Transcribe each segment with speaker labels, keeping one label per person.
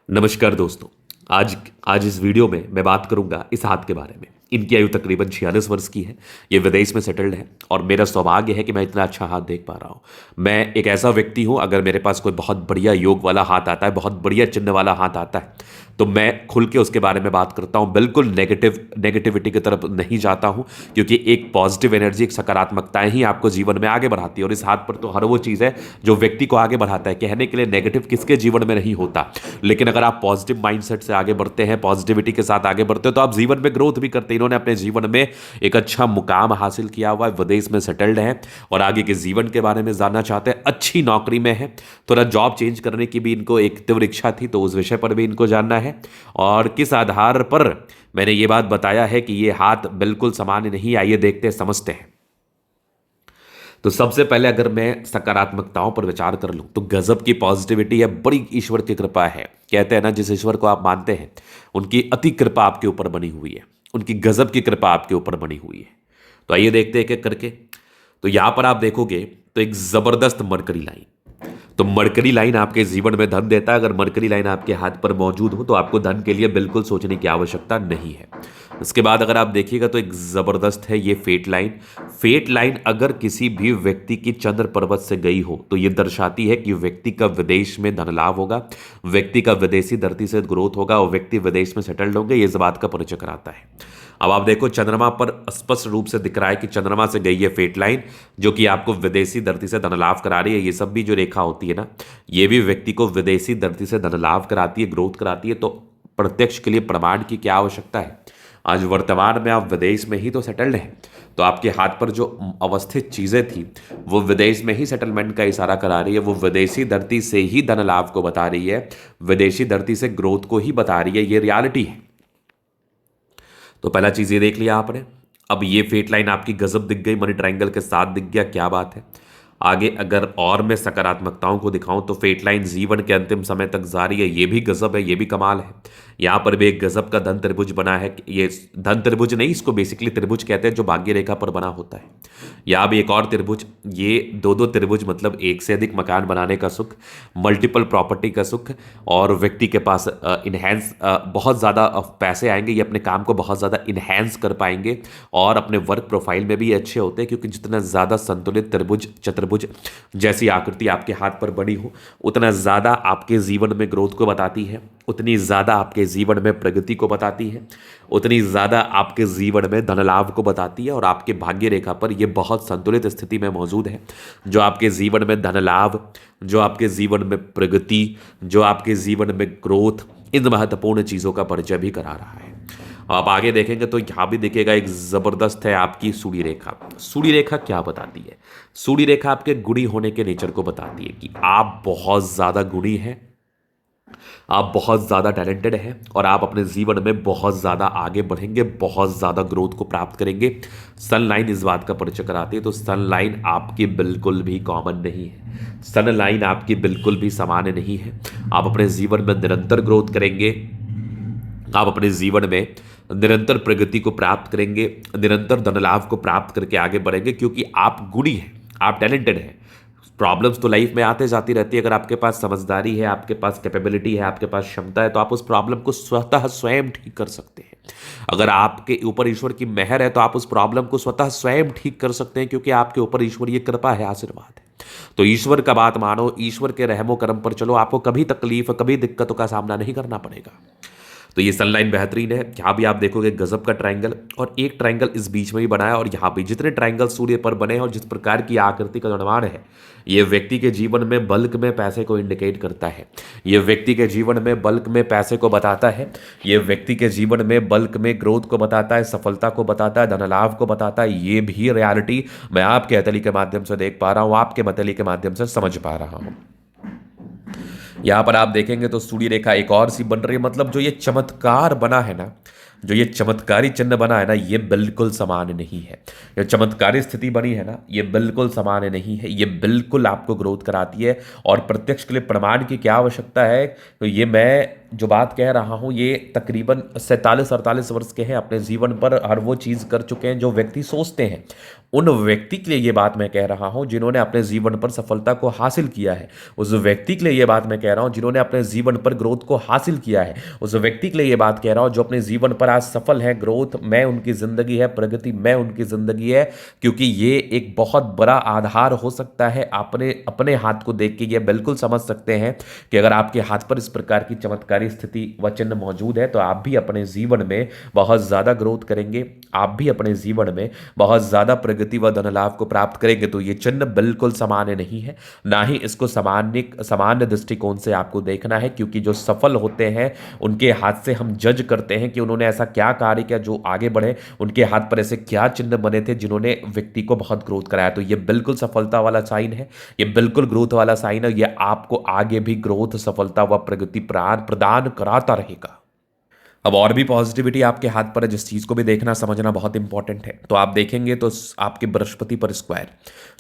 Speaker 1: नमस्कार दोस्तों। आज आज इस वीडियो में मैं बात करूंगा इस हाथ के बारे में। इनकी आयु तकरीबन 46 वर्ष की है। ये विदेश में सेटल्ड है और मेरा सौभाग्य है कि मैं इतना अच्छा हाथ देख पा रहा हूँ। मैं एक ऐसा व्यक्ति हूँ, अगर मेरे पास कोई बहुत बढ़िया योग वाला हाथ आता है, बहुत बढ़िया चिन्ह वाला हाथ आता है, तो मैं खुल के उसके बारे में बात करता हूँ। बिल्कुल नेगेटिविटी की तरफ नहीं जाता हूँ, क्योंकि एक पॉजिटिव एनर्जी, एक सकारात्मकताएं ही आपको जीवन में आगे बढ़ाती है। और इस हाथ पर तो हर वो चीज़ है जो व्यक्ति को आगे बढ़ाता है। कहने के लिए नेगेटिव किसके जीवन में नहीं होता, लेकिन अगर आप पॉजिटिव माइंडसेट से आगे बढ़ते हैं, पॉजिटिविटी के साथ आगे बढ़ते हो, तो आप जीवन में ग्रोथ भी करते हैं। इन्होंने अपने जीवन में एक अच्छा मुकाम हासिल किया हुआ है, विदेश में सेटल्ड है और आगे के जीवन के बारे में जानना चाहते हैं। अच्छी नौकरी में है, थोड़ा जॉब चेंज करने की भी इनको एक तीव्र इच्छा थी, तो उस विषय पर भी इनको जानना है। और किस आधार पर मैंने ये बात बताया है कि ये हाथ बिल्कुल सामान्य नहीं, आइए देखते हैं, समझते हैं। तो सबसे पहले अगर मैं सकारात्मकताओं पर विचार कर लूं, तो गजब की पॉजिटिविटी है, बड़ी ईश्वर की कृपा है। कहते हैं ना, जिस ईश्वर को आप मानते हैं उनकी अति कृपा आपके ऊपर बनी हुई है, उनकी गजब की कृपा आपके ऊपर बनी हुई है। तो आइए देखते हैं एक एक करके। तो यहां पर आप देखोगे तो एक जबरदस्त मरकरी लाइन, तो मरकरी लाइन आपके जीवन में धन देता है। अगर मरकरी लाइन आपके हाथ पर मौजूद हो तो आपको धन के लिए बिल्कुल सोचने की आवश्यकता नहीं है। इसके बाद अगर आप देखिएगा तो एक जबरदस्त है ये फेट लाइन। फेट लाइन अगर किसी भी व्यक्ति की चंद्र पर्वत से गई हो तो ये दर्शाती है कि व्यक्ति का विदेश में धन लाभ होगा, व्यक्ति का विदेशी धरती से ग्रोथ होगा और व्यक्ति विदेश में सेटल्ड होंगे। ये इस बात का परिचय कराता है। अब आप देखो, चंद्रमा पर स्पष्ट रूप से दिख रहा है कि चंद्रमा से गई है फेट लाइन, जो कि आपको विदेशी धरती से धन लाभ करा रही है। ये सब भी जो रेखा होती है ना, ये भी व्यक्ति को विदेशी धरती से धन लाभ कराती है, ग्रोथ कराती है। तो प्रत्यक्ष के लिए प्रमाण की क्या आवश्यकता है। आज वर्तमान में आप विदेश में ही तो सेटल्ड हैं, तो आपके हाथ पर जो अवस्थित चीजें थी वो विदेश में ही सेटलमेंट का इशारा करा रही है। वो विदेशी धरती से ही धन लाभ को बता रही है, विदेशी धरती से ग्रोथ को ही बता रही है। ये रियलिटी है। तो पहला चीज ये देख लिया आपने। अब ये फेट लाइन आपकी गजब दिख गई, मनी ट्रायंगल के साथ दिख गया, क्या बात है। आगे अगर और मैं सकारात्मकताओं को दिखाऊं तो फेट लाइन जीवन के अंतिम समय तक जारी है। ये भी गजब है, ये भी कमाल है। यहां पर भी एक गजब का धन त्रिभुज बना है। ये धन त्रिभुज नहीं, इसको बेसिकली त्रिभुज कहते हैं, जो भाग्य रेखा पर बना होता है। यहां भी एक और त्रिभुज, ये दो दो त्रिभुज, मतलब एक से अधिक मकान बनाने का सुख, मल्टीपल प्रॉपर्टी का सुख, और व्यक्ति के पास इनहेंस बहुत ज़्यादा पैसे आएंगे। ये अपने काम को बहुत ज़्यादा इनहेंस कर पाएंगे और अपने वर्क प्रोफाइल में भी अच्छे होते हैं, क्योंकि जितना ज़्यादा संतुलित त्रिभुज, चतुर्भुज जैसी आकृति आपके हाथ पर बनी हो, उतना ज़्यादा आपके जीवन में ग्रोथ को बताती है, उतनी ज़्यादा आपके जीवन में प्रगति को बताती है, उतनी ज़्यादा आपके जीवन में धन लाभ को बताती है। और आपके भाग्य रेखा पर यह बहुत संतुलित स्थिति में मौजूद है, जो आपके जीवन में धन लाभ, जो आपके जीवन में प्रगति, जो आपके जीवन में ग्रोथ, इन महत्वपूर्ण चीज़ों का परिचय भी करा रहा है। आप आगे देखेंगे तो यहां भी देखिएगा, एक जबरदस्त है आपकी सूर्य रेखा। सूर्य रेखा क्या बताती है? सूर्य रेखा आपके गुणी होने के नेचर को बताती है कि आप बहुत ज्यादा गुणी हैं, आप बहुत ज़्यादा टैलेंटेड हैं और आप अपने जीवन में बहुत ज़्यादा आगे बढ़ेंगे, बहुत ज़्यादा ग्रोथ को प्राप्त करेंगे। सन लाइन इस बात का परिचय कराती है। तो सन लाइन आपकी बिल्कुल भी कॉमन नहीं है, सन लाइन आपकी बिल्कुल भी सामान्य नहीं है। आप अपने जीवन में निरंतर ग्रोथ करेंगे, आप अपने जीवन में निरंतर प्रगति को प्राप्त करेंगे, निरंतर धन लाभ को प्राप्त करके आगे बढ़ेंगे, क्योंकि आप गुणी हैं, आप टैलेंटेड हैं। प्रॉब्लम्स तो लाइफ में आते जाती रहती है। अगर आपके पास समझदारी है, आपके पास कैपेबिलिटी है, आपके पास क्षमता है, तो आप उस प्रॉब्लम को स्वतः स्वयं ठीक कर सकते हैं। अगर आपके ऊपर ईश्वर की मेहर है तो आप उस प्रॉब्लम को स्वतः स्वयं ठीक कर सकते हैं, क्योंकि आपके ऊपर ईश्वरीय कृपा है, आशीर्वाद है। तो ईश्वर का बात मानो, ईश्वर के रहमो करम पर चलो, आपको कभी तकलीफ, कभी दिक्कतों का सामना नहीं करना पड़ेगा। तो ये सनलाइन बेहतरीन है। यहाँ भी आप देखोगे गजब का ट्रायंगल, और एक ट्रायंगल इस बीच में भी बनाया। और यहाँ पे जितने ट्रायंगल सूर्य पर बने हैं और जिस प्रकार की आकृति का निर्माण है, ये व्यक्ति के जीवन में बल्क में पैसे को इंडिकेट करता है, ये व्यक्ति के जीवन में बल्क में पैसे को बताता है, ये व्यक्ति के जीवन में बल्क में ग्रोथ को बताता है, सफलता को बताता है, धन लाभ को बताता है। ये भी रियलिटी मैं आपके हथेली के माध्यम से देख पा रहा हूँ, आपके हथेली के माध्यम से समझ पा रहा हूँ। यहां पर आप देखेंगे तो सूर्य रेखा एक और सी बन रही है। मतलब जो ये चमत्कार बना है ना, जो ये चमत्कारी चिन्ह बना है ना, ये बिल्कुल सामान्य नहीं है। ये चमत्कारी स्थिति बनी है ना, ये बिल्कुल सामान्य नहीं है। ये बिल्कुल आपको ग्रोथ कराती है। और प्रत्यक्ष के लिए प्रमाण की क्या आवश्यकता है, तो ये मैं जो बात कह रहा हूँ ये तकरीबन 47-48 वर्ष के हैं, अपने जीवन पर हर वो चीज़ कर चुके हैं जो व्यक्ति सोचते हैं। उन व्यक्ति के लिए ये बात मैं कह रहा हूँ जिन्होंने अपने जीवन पर सफलता को हासिल किया है। उस व्यक्ति के लिए ये बात मैं कह रहा हूँ जिन्होंने अपने जीवन पर ग्रोथ को हासिल किया है। उस व्यक्ति के लिए ये बात कह रहा हूँ जो अपने जीवन पर आज सफल है। ग्रोथ में उनकी ज़िंदगी है, प्रगति में उनकी ज़िंदगी है, क्योंकि ये एक बहुत बड़ा आधार हो सकता है। अपने अपने हाथ को देख के ये बिल्कुल समझ सकते हैं कि अगर आपके हाथ पर इस प्रकार की चमत्कारी स्थिति व चिन्ह मौजूद है तो आप भी अपने जीवन में बहुत ज़्यादा ग्रोथ करेंगे, आप भी अपने जीवन में बहुत ज़्यादा प्रगति व धन लाभ को प्राप्त करेंगे। तो ये चिन्ह बिल्कुल सामान्य नहीं है, ना ही इसको सामान्य दृष्टिकोण से आपको देखना है, क्योंकि जो सफल होते हैं उनके हाथ से हम जज करते हैं कि उन्होंने ऐसा क्या कार्य किया जो आगे बढ़े, उनके हाथ पर ऐसे क्या चिन्ह बने थे जिन्होंने व्यक्ति को बहुत ग्रोथ कराया। तो ये बिल्कुल सफलता वाला साइन है, ये बिल्कुल ग्रोथ वाला साइन है। ये आपको आगे भी ग्रोथ, सफलता व प्रगति प्रदान कराता रहेगा। अब और भी पॉजिटिविटी आपके हाथ पर है, जिस चीज़ को भी देखना समझना बहुत इंपॉर्टेंट है। तो आप देखेंगे तो आपके बृहस्पति पर स्क्वायर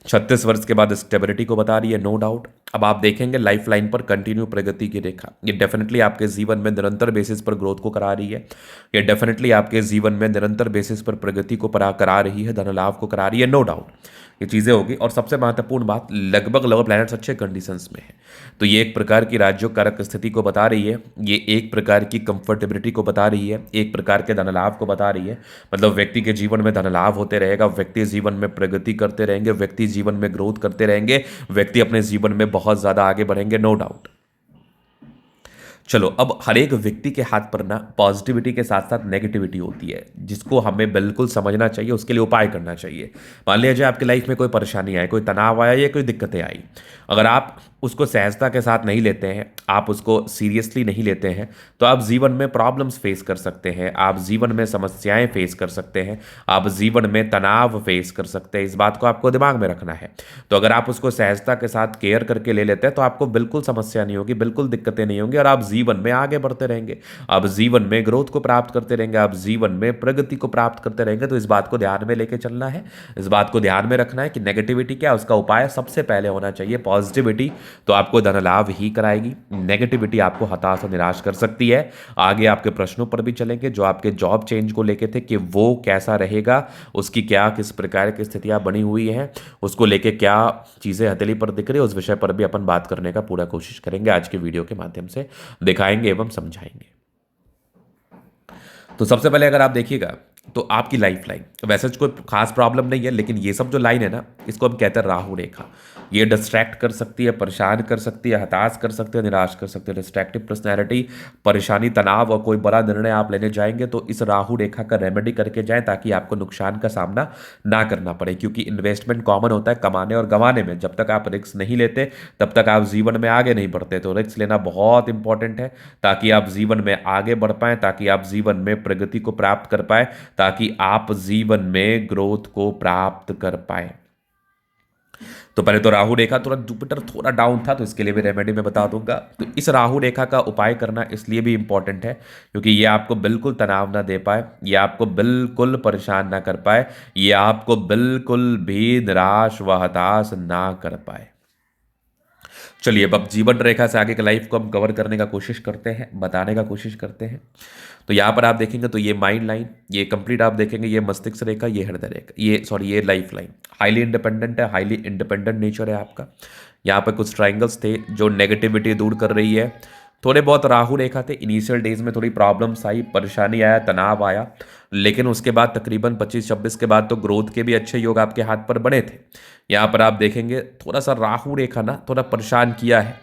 Speaker 1: 36 वर्ष के बाद स्टेबिलिटी को बता रही है, नो डाउट। अब आप देखेंगे लाइफ लाइन पर कंटिन्यू प्रगति की रेखा, ये डेफिनेटली आपके जीवन में निरंतर बेसिस पर ग्रोथ को करा रही है। ये डेफिनेटली आपके जीवन में निरंतर बेसिस पर प्रगति को करा रही है, धन लाभ को करा रही है, नो डाउट। ये चीज़ें होगी। और सबसे महत्वपूर्ण बात, लगभग प्लैनेट्स अच्छे कंडीशंस में है। तो ये एक प्रकार की राज्यों कारक स्थिति को बता रही है, ये एक प्रकार की कंफर्टेबिलिटी को बता रही है, एक प्रकार के धन लाभ को बता रही है। मतलब व्यक्ति के जीवन में धन लाभ होते रहेगा, व्यक्ति जीवन में प्रगति करते रहेंगे, व्यक्ति जीवन में ग्रोथ करते रहेंगे, व्यक्ति अपने जीवन में बहुत ज़्यादा आगे बढ़ेंगे, नो डाउट। चलो, अब हर एक व्यक्ति के हाथ पर ना पॉजिटिविटी के साथ साथ नेगेटिविटी होती है, जिसको हमें बिल्कुल समझना चाहिए, उसके लिए उपाय करना चाहिए। मान लीजिए आपकी लाइफ में कोई परेशानी आई, कोई तनाव आया या कोई दिक्कतें आई, अगर आप उसको सहजता के साथ नहीं लेते हैं, आप उसको सीरियसली नहीं लेते हैं, तो आप जीवन में प्रॉब्लम्स फेस कर सकते हैं, आप जीवन में समस्याएं फेस कर सकते हैं, आप जीवन में तनाव फेस कर सकते हैं। इस बात को आपको दिमाग में रखना है। तो अगर आप उसको सहजता के साथ केयर करके ले लेते हैं तो आपको बिल्कुल समस्या नहीं होगी, बिल्कुल दिक्कतें नहीं होंगी, और आप जीवन में आगे बढ़ते रहेंगे, आप जीवन में ग्रोथ को प्राप्त करते रहेंगे, आप जीवन में प्रगति को प्राप्त करते रहेंगे। तो इस बात को ध्यान में लेके चलना है, इस बात को ध्यान में रखना है कि नेगेटिविटी क्या है, उसका उपाय सबसे पहले होना चाहिए पॉजिटिविटी। तो आपको धन लाभ ही कराएगी, नेगेटिविटी आपको हताश और निराश कर सकती है। आगे आपके प्रश्नों पर भी चलेंगे, जो आपके जॉब चेंज को लेके थे कि वो कैसा रहेगा, उसकी क्या किस प्रकार की स्थितियां बनी हुई हैं, उसको लेके क्या चीज़ें हथेली पर दिख रही है, उस विषय पर भी अपन बात करने का पूरा कोशिश करेंगे आज के वीडियो के माध्यम से, दिखाएंगे एवं समझाएंगे। तो सबसे पहले अगर आप देखिएगा तो आपकी लाइफ लाइन, वैसे कोई खास प्रॉब्लम नहीं है, लेकिन ये सब जो लाइन है ना, इसको हम कहते हैं राहु रेखा। ये डिस्ट्रैक्ट कर सकती है, परेशान कर सकती है, हताश कर सकती है, निराश कर सकती है। डिस्ट्रैक्टिव पर्सनैलिटी, परेशानी, तनाव और कोई बड़ा निर्णय आप लेने जाएंगे तो इस राहु रेखा का रेमेडी करके जाएं, ताकि आपको नुकसान का सामना ना करना पड़े। क्योंकि इन्वेस्टमेंट कॉमन होता है कमाने और गंवाने में। जब तक आप रिस्क नहीं लेते तब तक आप जीवन में आगे नहीं बढ़ते। तो रिस्क लेना बहुत इंपॉर्टेंट है, ताकि आप जीवन में आगे बढ़ पाएं, ताकि आप जीवन में प्रगति को प्राप्त कर पाए, ताकि आप जीवन में ग्रोथ को प्राप्त कर पाए। तो पहले तो राहु रेखा, थोड़ा जुपिटर थोड़ा डाउन था, तो इसके लिए भी रेमेडी मैं बता दूंगा। तो इस राहु रेखा का उपाय करना इसलिए भी इंपॉर्टेंट है क्योंकि ये आपको बिल्कुल तनाव ना दे पाए, ये आपको बिल्कुल परेशान ना कर पाए, ये आपको बिल्कुल भी निराश व हताश ना कर पाए। चलिए अब जीवन रेखा से आगे की लाइफ को हम कवर करने का कोशिश करते हैं, बताने का कोशिश करते हैं। तो यहाँ पर आप देखेंगे तो ये माइंड लाइन, ये कंप्लीट आप देखेंगे, ये मस्तिष्क रेखा, ये हृदय रेखा, ये लाइफ लाइन हाईली इंडिपेंडेंट है, हाईली इंडिपेंडेंट नेचर है आपका। यहाँ पर कुछ ट्राइंगल्स थे जो नेगेटिविटी दूर कर रही है। थोड़े बहुत राहु रेखा थे, इनिशियल डेज में थोड़ी प्रॉब्लम्स आई, परेशानी आया, तनाव आया, लेकिन उसके बाद तकरीबन 25-26 के बाद तो ग्रोथ के भी अच्छे योग आपके हाथ पर बने थे। यहाँ पर आप देखेंगे थोड़ा सा राहु रेखा ना थोड़ा परेशान किया है।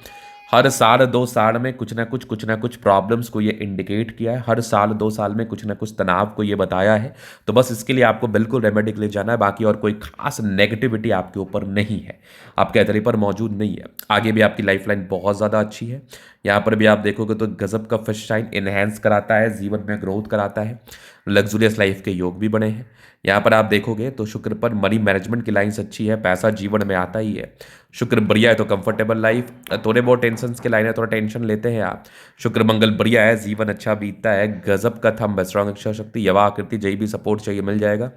Speaker 1: हर साल 2 साल में कुछ ना कुछ प्रॉब्लम्स को ये इंडिकेट किया है, हर साल 2 साल में कुछ ना कुछ तनाव को ये बताया है। तो बस इसके लिए आपको बिल्कुल रेमेडी के लिए जाना है, बाकी और कोई खास नेगेटिविटी आपके ऊपर नहीं है, आपके हथेली पर मौजूद नहीं है। आगे भी आपकी लाइफ लाइन बहुत ज़्यादा अच्छी है। यहाँ पर भी आप देखोगे तो गजब का फिश शाइन इनहेंस कराता है, जीवन में ग्रोथ कराता है, लग्जूरियस लाइफ के योग भी बने हैं। यहाँ पर आप देखोगे तो शुक्र पर मनी मैनेजमेंट की लाइन्स अच्छी है, पैसा जीवन में आता ही है। शुक्र बढ़िया है तो कंफर्टेबल लाइफ, थोड़े बहुत टेंशन की लाइन है, थोड़ा टेंशन लेते हैं आप। शुक्र मंगल बढ़िया है, जीवन अच्छा बीतता है, गजब का थंब, स्ट्रॉन्ग इच्छा शक्ति, यवा आकृति, जय भी सपोर्ट चाहिए मिल जाएगा।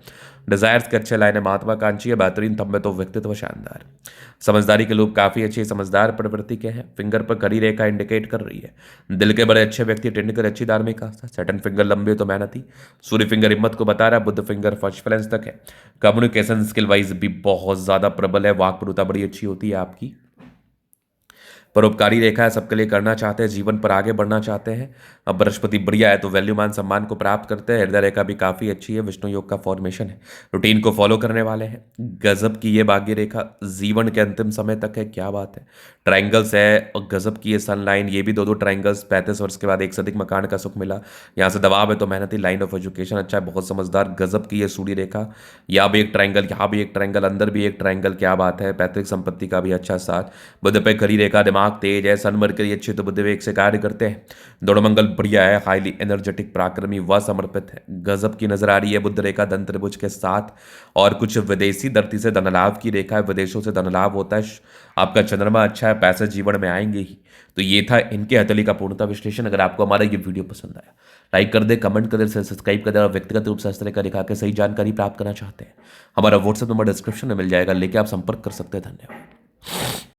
Speaker 1: डिजायर्स के अच्छे लाइन है, महत्वाकांक्षी है, बेहतरीन थंब है, तो व्यक्तित्व शानदार। समझदारी के लोग काफी अच्छी समझदार प्रवृत्ति के हैं। फिंगर पर कड़ी रेखा इंडिकेट कर रही है दिल के बड़े अच्छे व्यक्ति, टेंडकर अच्छी धार्मिक आस्था। सेटन फिंगर लंबे तो मेहनती। सूर्य फिंगर हिम्मत को बता रहा है। बुद्ध फिंगर फर्स्ट फ्रेंस तक है। कम्युनिकेशन स्किल वाइज भी बहुत ज्यादा प्रबल है, वाक्पटुता बड़ी अच्छी होती है आपकी। परोपकारी रेखा है, सबके लिए करना चाहते हैं, जीवन पर आगे बढ़ना चाहते हैं। अब बृहस्पति बढ़िया है तो वैल्यू मान सम्मान को प्राप्त करते हैं। हृदय रेखा भी काफी अच्छी है, विष्णु योग का फॉर्मेशन है, रूटीन को फॉलो करने वाले हैं। गजब की ये भाग्य रेखा जीवन के अंतिम समय तक है, क्या बात है। ट्राइंगल्स है और गजब की ये सन लाइन, ये भी दो 35 वर्ष के बाद एक से अधिक मकान का सुख मिला। यहाँ से दबाव है तो मेहनती, लाइन ऑफ एजुकेशन अच्छा है, बहुत समझदार। गजब की ये सूर्य रेखा, यहाँ भी एक ट्राइंगल, यहाँ भी एक ट्राइंगल, अंदर भी एक ट्राइंगल, क्या बात है। पैतृक संपत्ति का भी अच्छा साथ। बुध पे खड़ी रेखा, दिमाग तेज है, सन मरकरी अच्छे तो बुध वेग से कार्य करते हैं। दोनों मंगल बढ़िया है, हाईली एनर्जेटिक, पराक्रमी व समर्पित है। गजब की नजर आ रही है बुध रेखा धन त्रिभुज के साथ। और कुछ विदेशी धरती से धन लाभ की रेखा है, विदेशों से धन लाभ होता है। आपका चंद्रमा अच्छा है, पैसे जीवन में आएंगे ही। तो ये था इनके हथेली का पूर्णतः विश्लेषण। अगर आपको हमारा ये वीडियो पसंद आया, लाइक कर दे, कमेंट कर दे, सब्सक्राइब कर दे। और व्यक्तिगत रूप से इस तरह का दिखा के सही जानकारी प्राप्त करना चाहते हैं, हमारा व्हाट्सएप नंबर डिस्क्रिप्शन में मिल जाएगा, लेके आप संपर्क कर सकते हैं। धन्यवाद।